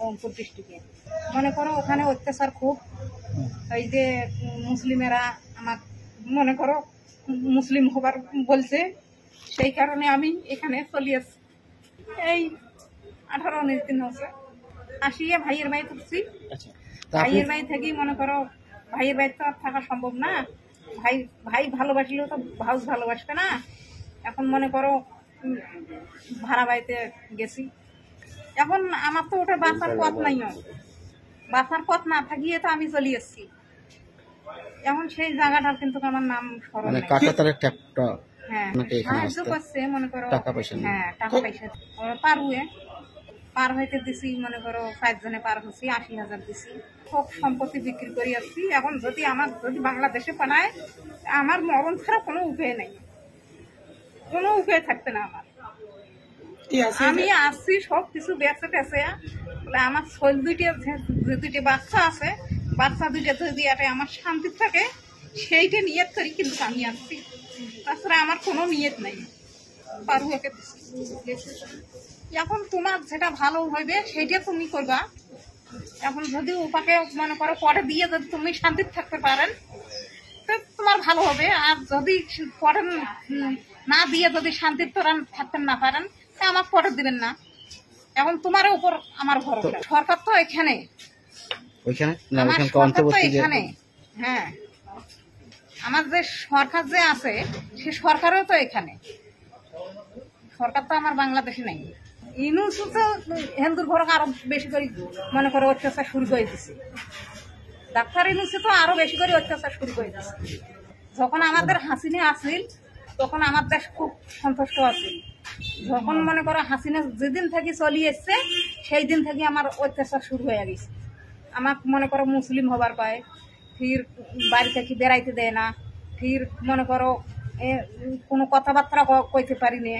ওমপুর ডিস্ট্রিক্টে মনে করো ওখানে অত্যাচার খুব, এই যে মুসলিমেরা আমার মনে করো মুসলিম হবার বলছে, সেই কারণে আমি এখানে চলে আসছি। এই 18-19 দিন হচ্ছে আসিয়ে ভাইয়ের বাড়ি থাকছি। ভাইয়ের বাড়ি থেকেই মনে করো ভাইয়ের বাড়ি তো আর থাকা সম্ভব না, ভাই ভালোবাসলেও তো ভাউস ভালোবাসবে না। এখন মনে করো ভাড়া বাড়িতে গেছি, এখন আমার তো ওটা বাঁচার পথ নাই, বাঁচার পথ না থাকিয়ে তো আমি চলে এসছি। এখন সেই জায়গাটার কিন্তু আমার নাম স্মরণ নেই। হ্যাঁ সাহায্য করছে মনে করো, হ্যাঁ টাকা পয়সা পার হইতে দিছি, মনে করো 5 জনে পার হচ্ছি, 80,000 দিছি, সব সম্পত্তি বিক্রি করে আসছি। এখন যদি বাংলাদেশে পাঠায় আমার মরণ ছাড়া কোনো উপায় নেই, কোনো উপায় থাকবে না আমার। আমি আসছি সব কিছু বেঁচে টেছে, আমার ছোট 2টি বাচ্চা আছে, বাচ্চা 2টা যদি আমার শান্তি থাকে সেইটা নিয়ত করি, কিন্তু আমি আসছি, তাছাড়া আমার কোনো নিয়ত নেই। পারুয়াকে এখন তোমার যেটা ভালো হইবে সেইটা তুমি করবা। এখন যদি উপাকে মনে করো পরে দিয়ে যদি তুমি শান্তিতে থাকতে পারেন তো তোমার ভালো হবে, আর যদি পরে না দিয়ে যদি শান্তিতে তোরা থাকতে না পারেন আমার পরে দিবেন না। এখন তোমার উপর আমার ভরসা। সরকার তো এখানে, এখানে হ্যাঁ আমার যে সরকার যে আছে সে সরকারও তো এখানে, সরকার তো আমার বাংলাদেশে নাই। ইনুস তো হিন্দুর ঘরকে আরো বেশি করে মনে করে অত্যাচার শুরু করে দিচ্ছে, ডাক্তার ইনুসে তো আরো বেশি করে অত্যাচার শুরু করে দিচ্ছে। যখন আমাদের হাসিনা আসিল তখন আমার দেশ খুব সন্তুষ্ট আছিল, যখন মনে করো হাসিনা যেদিন থেকে চলি এসছে সেই দিন থেকে আমার অত্যাচার শুরু হয়ে গেছে। আমার মনে করো মুসলিম হবার পায়, ফির বাড়ি থেকে বেড়াইতে দেয় না, ফির মনে করো কোনো কথাবার্তা কইতে পারি না,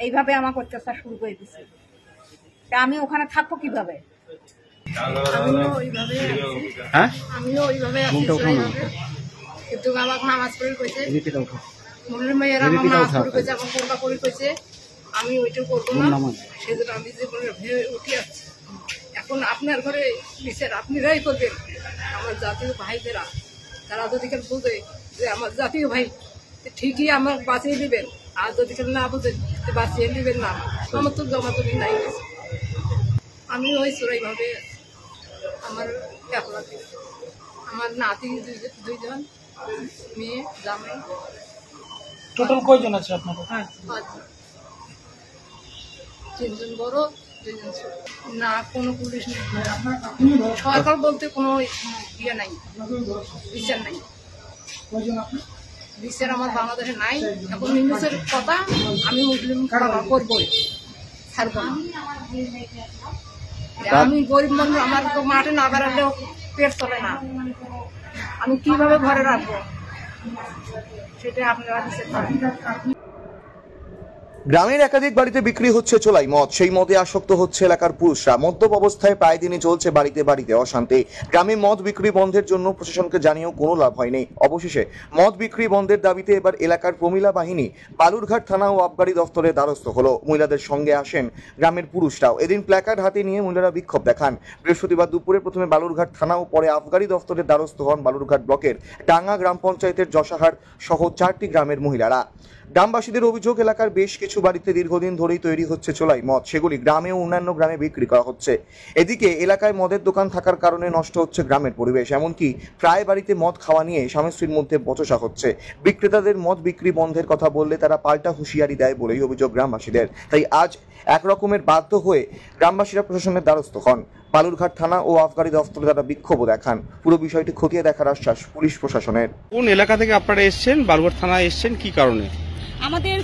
এইভাবে আমাকে অত্যাচার শুরু করে দিচ্ছে। আমি ওখানে থাকবো কিভাবে? আমিও ওইভাবে কিন্তু আমাকে নামাজ পড়ে কইছে, মুসলিম মেয়েরা আমার নামাজ পড়ে কইছে, এখন কোরবা করে কইছে আমি ওইটা করবো না, সেজন্য আমি জীবনে উঠে আসছি। এখন আপনার ঘরে বিচার আপনারাই করবেন। আমার জাতীয় ভাইদেরা তারা যদি কেন বুঝে যে আমার জাতীয় ভাই ঠিকই আমার বাঁচিয়ে দিবেন, আর যদি কেন না বুঝেন বাঁচিয়ে দিবেন না, আমার তো জমাতুরি নাই। আমি ওই চোরাইভাবে আমার একলা, আমার নাতি 2 জন, মেয়ে জামাই। টোটাল কয়জন আছে আপনার? 5 জন। তিনজন বড় দুজন ছোট। না কোনো পুলিশ নেই, সরকার বলতে কোনো ইয়ে নাই, বিচার নাই। বিচার আমার বাংলাদেশে নাই। এখন নিউজের কথা, আমি মুসলিম করবই, ছাড়বো না। আমি গরিব মানুষ, আমার তো মাঠে না বেড়ালেও পেট চলে না, আমি কিভাবে ঘরে রাখবো সেটা আপনারা বিচার করেন। গ্রামের একাধিক বাড়িতে বিক্রি হচ্ছে চোলাই মদ, সেই মদে আসক্ত হচ্ছে এলাকার পুরুষরা। মদ্যপ অবস্থায় প্রায় দিনই চলছে বাড়িতে বাড়িতে অশান্তি। গ্রামে মদ বিক্রি বন্ধের জন্য প্রশাসনকে জানিয়েও কোনো লাভ হয়নি। অবশেষে মদ বিক্রি বন্ধের দাবিতে এবার এলাকার প্রমিলা বাহিনী বালুরঘাট থানা ও আবগারি দফতরের দ্বারস্থ হলো। মহিলাদের সঙ্গে আসেন গ্রামের পুরুষরাও। এদিন প্ল্যাকার্ড হাতে নিয়ে মহিলারা বিক্ষোভ দেখান। বৃহস্পতিবার দুপুরে প্রথমে বালুরঘাট থানা ও পরে আবগারি দফতরের দ্বারস্থ হন বালুরঘাট ব্লকের ডাঙ্গা গ্রাম পঞ্চায়েতের যশাহার সহ 4টি গ্রামের মহিলারা। গ্রামবাসীদের অভিযোগ, এলাকার বেশ কিছু বাড়িতে দীর্ঘদিন ধরেই তৈরি হচ্ছে চোলাই মদ, সেগুলি গ্রামে ও অন্যান্য গ্রামে বিক্রি করা হচ্ছে। এদিকে এলাকায় মদের দোকান থাকার কারণে নষ্ট হচ্ছে গ্রামের পরিবেশ। এমনকি প্রায় বাড়িতে মদ খাওয়া নিয়ে স্বামী স্ত্রীর মধ্যে বচসা হচ্ছে। বিক্রেতাদের মদ বিক্রি বন্ধের কথা বললে তারা পাল্টা হুঁশিয়ারি দেয় বলেই অভিযোগ গ্রামবাসীদের। তাই আজ একরকমের বাধ্য হয়ে গ্রামবাসীরা প্রশাসনের দ্বারস্থ হন। বালুরঘাট থানা ও আবগারি দফতরে তারা বিক্ষোভ দেখান। পুরো বিষয়টি খতিয়ে দেখার আশ্বাস পুলিশ প্রশাসনের। কোন এলাকা থেকে আপনারা এসেছেন, বালুরঘাট থানায় এসেছেন, কি কারণে? আমাদের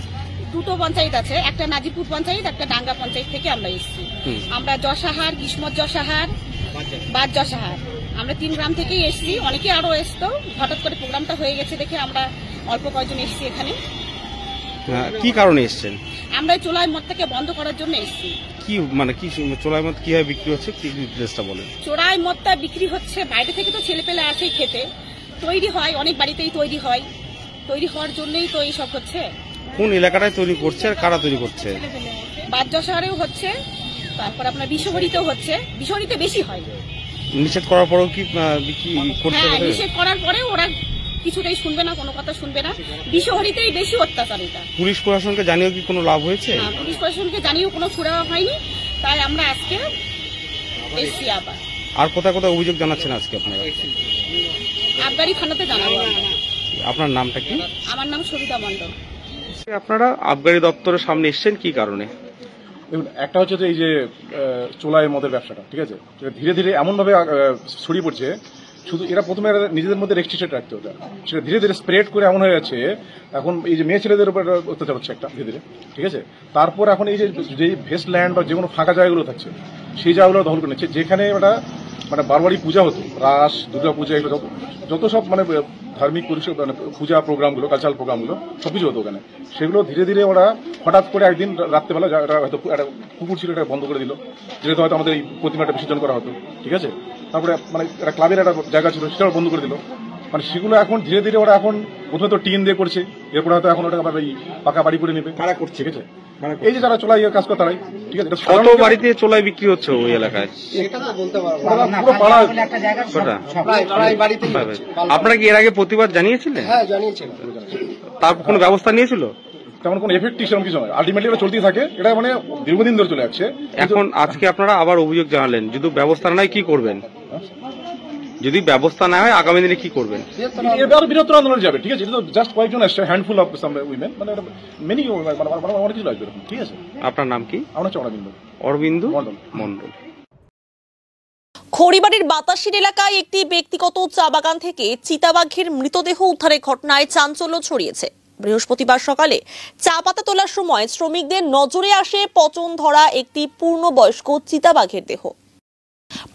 দুটো পঞ্চায়েত আছে, একটা নাজিপুর পঞ্চায়েত, একটা ডাঙ্গা পঞ্চায়েত থেকে আমরা এসেছি। আমরা যশাহার, কিসমত যশাহার, বাদ যশাহার, আমরা 3 গ্রাম থেকেই এসেছি। অনেকে আরো এসতো, হঠাৎ করে প্রোগ্রামটা হয়ে গেছে দেখে আমরা অল্প কয়েকজন এসেছি এখানে। কি কারণে এসেছেন? আমরা চোলাই মদটাকে বন্ধ করার জন্য এসেছি। কি মানে কি চোলাই মদ কিভাবে বিক্রি হচ্ছে, কি ডিটেইলসটা বলেন। চোরাই মদটা বিক্রি হচ্ছে, বাইরে থেকে তো ছেলেপেলে আসে খেতে, তৈরি হয়, অনেক বাড়িতেই তৈরি হয়, তৈরি হওয়ার জন্যই তো এইসব হচ্ছে। কোন এলাকাটায় তৈরি করছে আর কারা তৈরি করছে? বাদ্য শহরেও হচ্ছে, তারপর আপনার বিশ্বহরিতেও হচ্ছে। বিশ্বহরিতে বেশি হয়। নিষেধ করার পরেও কি বিক্রি করছে? হ্যাঁ, নিষেধ করার পরেও ওরা কিছুতেই শুনবে না, কোনো কথা শুনবে না। বিশ্বহরিতেই বেশি অত্যাচার এটা। পুলিশ প্রশাসনকে জানিয়েও কি কোনো লাভ হয়েছে? না, পুলিশ প্রশাসনকে জানিয়েও কোনো সুরাহা হয়নি। তাই আমরা আজকে এসছি আবার। আর কোথায় কোথায় অভিযোগ জানাচ্ছেন আজকে আপনারা? আবগারি থানাতে জানাবো। আপনার নামটা কি? আমার নাম সবিতা মণ্ডল। আপনারা আবগারি দপ্তরের সামনে এসেছেন কি কারণে? দেখুন, একটা হচ্ছে যে এই যে চোলাই মদের ব্যবসাটা, ঠিক আছে, ধীরে ধীরে এমনভাবে ছড়িয়ে পড়ছে, শুধু এরা প্রথমে নিজেদের মধ্যে রেস্ট্রিক্টেড রাখতে হতো, সেটা ধীরে ধীরে স্প্রেড করে এমন হয়ে যাচ্ছে এখন এই যে মেয়ে ছেলেদের উপর অত্যাচার হচ্ছে একটা ধীরে ধীরে, ঠিক আছে। তারপর এখন এই যে ভেস্ট ল্যান্ড বা যে কোনো ফাঁকা জায়গাগুলো থাকছে সেই জায়গাগুলো দখল করে নিচ্ছে, যেখানে ওটা মানে বারবারই পূজা হতো, রাস, দুর্গা পূজা, এগুলো যত সব মানে ধার্মিক মানে পূজা প্রোগ্রামগুলো, কালচারাল প্রোগ্রামগুলো সবকিছু হতো ওখানে। সেগুলো ধীরে ধীরে ওরা হঠাৎ করে একদিন রাত্রেবেলা হয়তো একটা পুকুর ছিল, এটা বন্ধ করে দিল, যেহেতু হয়তো আমাদের এই প্রতিমাটা বিসর্জন করা হতো, ঠিক আছে। তারপরে মানে একটা ক্লাবের একটা জায়গা ছিল, সেটাও বন্ধ করে দিল। মানে সেগুলো এখন ধীরে ধীরে ওরা এখন প্রথমে তো টিন দিয়ে করছে, এরপরে হয়তো এখন ওটা আবার এই পাকা বাড়ি করে নেবে, কারা করছে, ঠিক আছে। এই যে যারা চোলাই কাজ করে তারাই, ঠিক আছে। কত বাড়িতে চোলাই বিক্রি হচ্ছে ওই এলাকায়? আপনারা কি এর আগে প্রতিবাদ জানিয়েছিলেন? হ্যাঁ, জানিয়েছিলেন। তার কোনো ব্যবস্থা নিয়েছিল? তেমন কোনো এফেক্টিভ সেরকম কিছু নয়, আলটিমেটলি এটা চলতেই থাকে, এটা মানে দীর্ঘদিন ধরে চলে যাচ্ছে। এখন আজকে আপনারা আবার অভিযোগ জানালেন, যদি ব্যবস্থা না হয় কি করবেন? যদি ব্যবস্থা না হয় আগামী দিনে কি করবেন? এবার বৃহত্তর আন্দোলন যাবে, ঠিক আছে। এটা তো জাস্ট কয়েকজন আসছে, হ্যান্ডফুল অফ সাম উইমেন, মানে মেনি অনেক কিছু লাগবে, ঠিক আছে। আপনার নাম কি? আমার হচ্ছে অরবিন্দ। অরবিন্দু মণ্ডল। খড়িবাড়ির বাতাসির এলাকায় একটি ব্যক্তিগত চা বাগান থেকে চিতাবাঘের মৃতদেহ উদ্ধারের ঘটনায় চাঞ্চল্য ছড়িয়েছে। বৃহস্পতিবার সকালে চা পাতা তোলার সময় শ্রমিকদের নজরে আসে পচন ধরা একটি পূর্ণবয়স্ক চিতাবাঘের দেহ।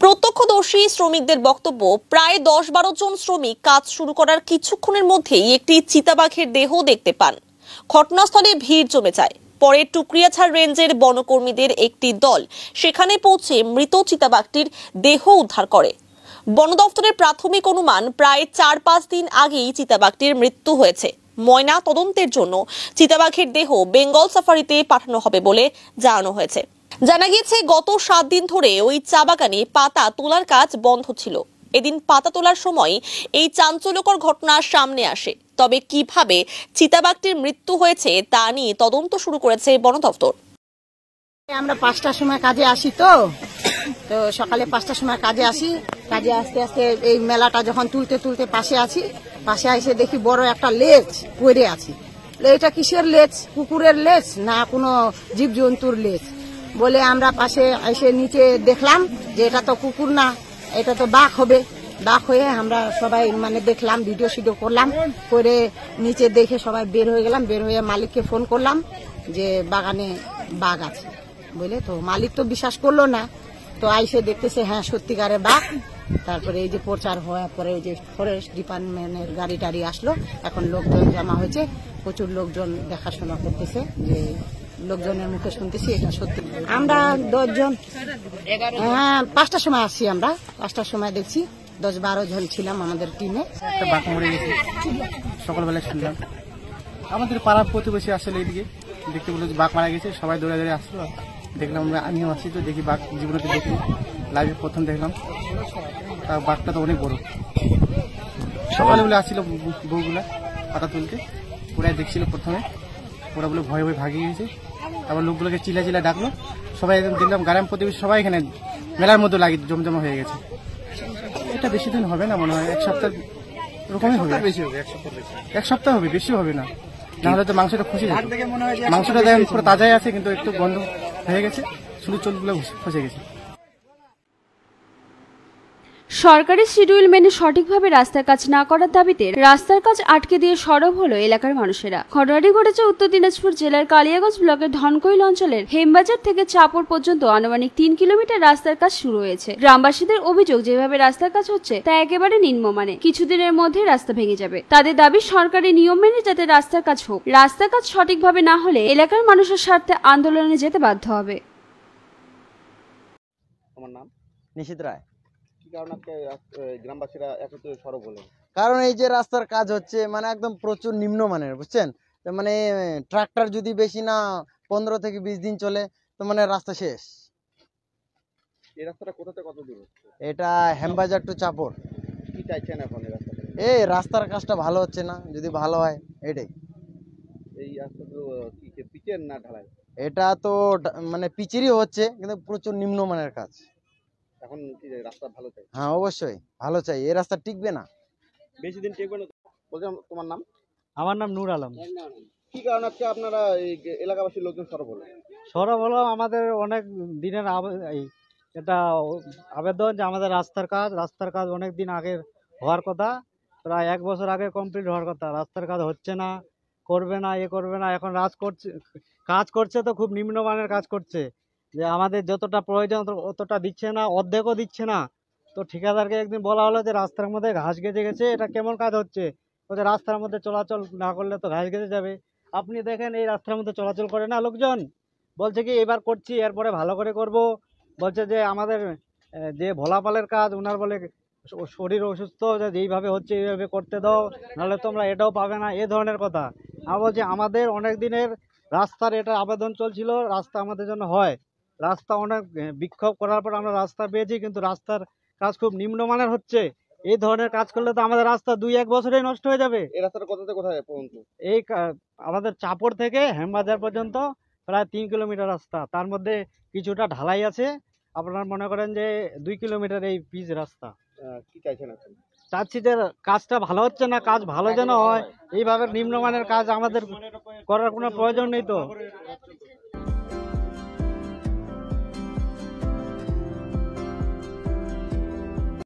প্রত্যক্ষদর্শী শ্রমিকদের বক্তব্য, প্রায় 10-12 জন শ্রমিক কাজ শুরু করার কিছুক্ষণের মধ্যেই একটি চিতাবাঘের দেহ দেখতে পান। ঘটনাস্থলে ভিড় জমে যায়। পরে টুকরিয়াছাড় রেঞ্জের বনকর্মীদের একটি দল সেখানে পৌঁছে মৃত চিতাবাঘটির দেহ উদ্ধার করে। বন দফতরের প্রাথমিক অনুমান, প্রায় 4-5 দিন আগেই চিতাবাঘটির মৃত্যু হয়েছে। ময়না তদন্তের জন্য চিতাবাঘের দেহ বেঙ্গল সাফারিতে পাঠানো হবে বলে জানানো হয়েছে। জানা গিয়েছে, গত 7 দিন ধরে ওই চা বাগানে পাতা তোলার কাজ বন্ধ ছিল। এদিন পাতা তোলার সময় এই চাঞ্চল্যকর ঘটনা সামনে আসে। তবে কিভাবে চিতাবাঘটির মৃত্যু হয়েছে তা নিয়ে তদন্ত শুরু করেছে বন দফতর। আমরা 5টার সময় কাজে আসি, তো সকালে 5টার সময় কাজে আসি। কাজে আসতে আসতে এই মেলাটা যখন তুলতে তুলতে পাশে এসে দেখি বড় একটা লেজ পড়ে আছে। এটা কিসের লেজ? কুকুরের লেজ না কোনো জীবজন্তুর লেজ? বলে আমরা পাশে এসে নিচে দেখলাম যে এটা তো কুকুর না, এটা তো বাঘ হবে। বাঘ হয়ে আমরা সবাই মানে দেখলাম, ভিডিও সিডিও করলাম, করে নিচে দেখে সবাই বের হয়ে গেলাম। বের হয়ে মালিককে ফোন করলাম যে বাগানে বাঘ আছে বলে, তো মালিক তো বিশ্বাস করলো না। তো আইসে দেখতেছে হ্যাঁ সত্যিকারে বাঘ। তারপরে এই যে প্রচার হওয়ার পরে এই যে ফরেস্ট ডিপার্টমেন্টের গাড়ি টাড়ি আসলো, এখন লোকজন জমা হয়েছে, প্রচুর লোকজন দেখাশোনা করতেছে। যে লোকজনের মুখে শুনতেছি এটা সত্যি। আমরা 10 জন, হ্যাঁ 5টার সময় আসছি, আমরা 5টার সময় দেখছি 10-12 জন ছিলাম আমাদের টিমে। একটা বাঘ মরে গেছে সকালবেলায় শুনলাম। আমাদের পাড়ার প্রতিবেশী আসলে এইদিকে দেখতে বললো যে বাঘ মারা গেছে, সবাই দৌড়ে দৌড়ে আসলো। দেখলাম আমরা, আমিও আসছি, তো দেখি বাঘ জীবনে দেখি লাইভে প্রথম দেখলাম। তার বাঘটা তো অনেক বড়। সকালবেলা আসছিল বউগুলা পাতা তুলতে, ওরাই দেখছিল প্রথমে, ওরা বলে ভয়ে ভয়ে ভাগিয়ে গেছে। তারপর লোকগুলোকে চিলা চিলা ডাকলো, সবাই দেখলাম গ্রাম প্রতিবেশী সবাই এখানে মেলার মধ্যে লাগিয়ে জমজমা হয়ে গেছে। এটা বেশি দিন হবে না মনে হয়, 1 সপ্তাহ এরকমই হবে। এক সপ্তাহ হবে, বেশি হবে না, নাহলে তো মাংসটা খসে যাবে। মাংসটা দেখেন পুরো তাজাই আছে, কিন্তু একটু গন্ধ হয়ে গেছে, শুধু চুলগুলো খসে গেছে। সরকারি শিডিউল মেনে সঠিকভাবে রাস্তার কাজ না করার দাবিতে রাস্তার কাজ আটকে দিয়ে সরব হলো এলাকার মানুষেরা। ঘটনাটি ঘটেছে উত্তর দিনাজপুর জেলার কালিয়াগঞ্জ ব্লকের ধনকৈল অঞ্চলের হেমবাজার থেকে চাপড় পর্যন্ত আনুমানিক 3 কিলোমিটার রাস্তার কাজ শুরু হয়েছে। গ্রামবাসীদের অভিযোগ, যেভাবে রাস্তার কাজ হচ্ছে তা একেবারে নিম্নমানের, কিছুদিনের মধ্যে রাস্তা ভেঙে যাবে। তাদের দাবি সরকারি নিয়ম মেনে যাতে রাস্তার কাজ হোক। রাস্তার কাজ সঠিকভাবে না হলে এলাকার মানুষের স্বার্থে আন্দোলনে যেতে বাধ্য হবে। আমার নাম নিশিত রায়। কারণ আজকে গ্রামবাসীরা একত্রে সরব হলেন? কারণ এই যে রাস্তার কাজ হচ্ছে মানে একদম প্রচুর নিম্নমানের, বুঝছেন তো, মানে ট্রাক্টর যদি বেশি না 15 থেকে 20 দিন চলে তো মানে রাস্তা শেষ। এই রাস্তাটা কোথা থেকে কত দূর হচ্ছে? এটা হেমবাজার টু চাপড়। কি চাইছেন এখন এই রাস্তাটা? এই রাস্তার কাজটা ভালো হচ্ছে না, যদি ভালো হয় এটাই। এই রাস্তা তো কি পিচের না ঢালাই? এটা তো মানে পিচেরই হচ্ছে, কিন্তু প্রচুর নিম্নমানের কাজ। এখন কি রাস্তা ভালো চাই? হ্যাঁ অবশ্যই ভালো চাই, এই রাস্তা টিকবে না, বেশি দিন টিকবে না। বলছিলাম তোমার নাম? আমার নাম নূর আলম। কি কারণ আজকে আপনারা এই এলাকাবাসীর লোকজন সরব হলো? সরব হলো আমাদের অনেক দিনের এটা আবেদন যে আমাদের রাস্তার কাজ অনেক দিন আগে হওয়ার কথা, প্রায় 1 বছর আগে কমপ্লিট হওয়ার কথা। রাস্তার কাজ হচ্ছে না, করবে না, করবে না। এখন কাজ করছে তো খুব নিম্নমানের কাজ করছে, যে আমাদের যতটা প্রয়োজন অতটা দিচ্ছে না, অর্ধেকও দিচ্ছে না। তো ঠিকাদারকে একদিন বলা হলো যে রাস্তার মধ্যে ঘাস গেজে গেছে, এটা কেমন কাজ হচ্ছে? বলছে রাস্তার মধ্যে চলাচল না করলে তো ঘাস গেজে যাবে। আপনি দেখেন এই রাস্তার মধ্যে চলাচল করে না লোকজন, বলছে কি এবার করছি এরপরে ভালো করে করব। বলছে যে আমাদের যে ভোলাপালের কাজ, ওনার বলে শরীর অসুস্থ, যেইভাবে হচ্ছে এইভাবে করতে দাও, নাহলে তোমরা এটাও পাবে না, এ ধরনের কথা। আর বলছে আমাদের অনেক দিনের রাস্তার এটা আবেদন চলছিল, রাস্তা আমাদের জন্য হয়। রাস্তা অনেক বিক্ষোভ করার পর আমরা রাস্তা পেয়েছি, কিন্তু রাস্তার কাজ খুব নিম্নমানের হচ্ছে। এই ধরনের কাজ করলে তো আমাদের রাস্তা 2-1 বছরেই নষ্ট হয়ে যাবে। এই রাস্তাটা কোথা থেকে কোথায় পর্যন্ত? এই আমাদের চাপড় থেকে হেমবাজার পর্যন্ত প্রায় 3 কিলোমিটার রাস্তা, তার মধ্যে কিছুটা ঢালাই আছে। আপনারা মনে করেন যে 2 কিলোমিটার এই পিচ রাস্তা। কি চাইছেন এখন? চাচ্ছি যে কাজটা ভালো হচ্ছে না, কাজ ভালো যেন হয়। এইভাবে নিম্নমানের কাজ আমাদের করার কোনো প্রয়োজন নেই তো।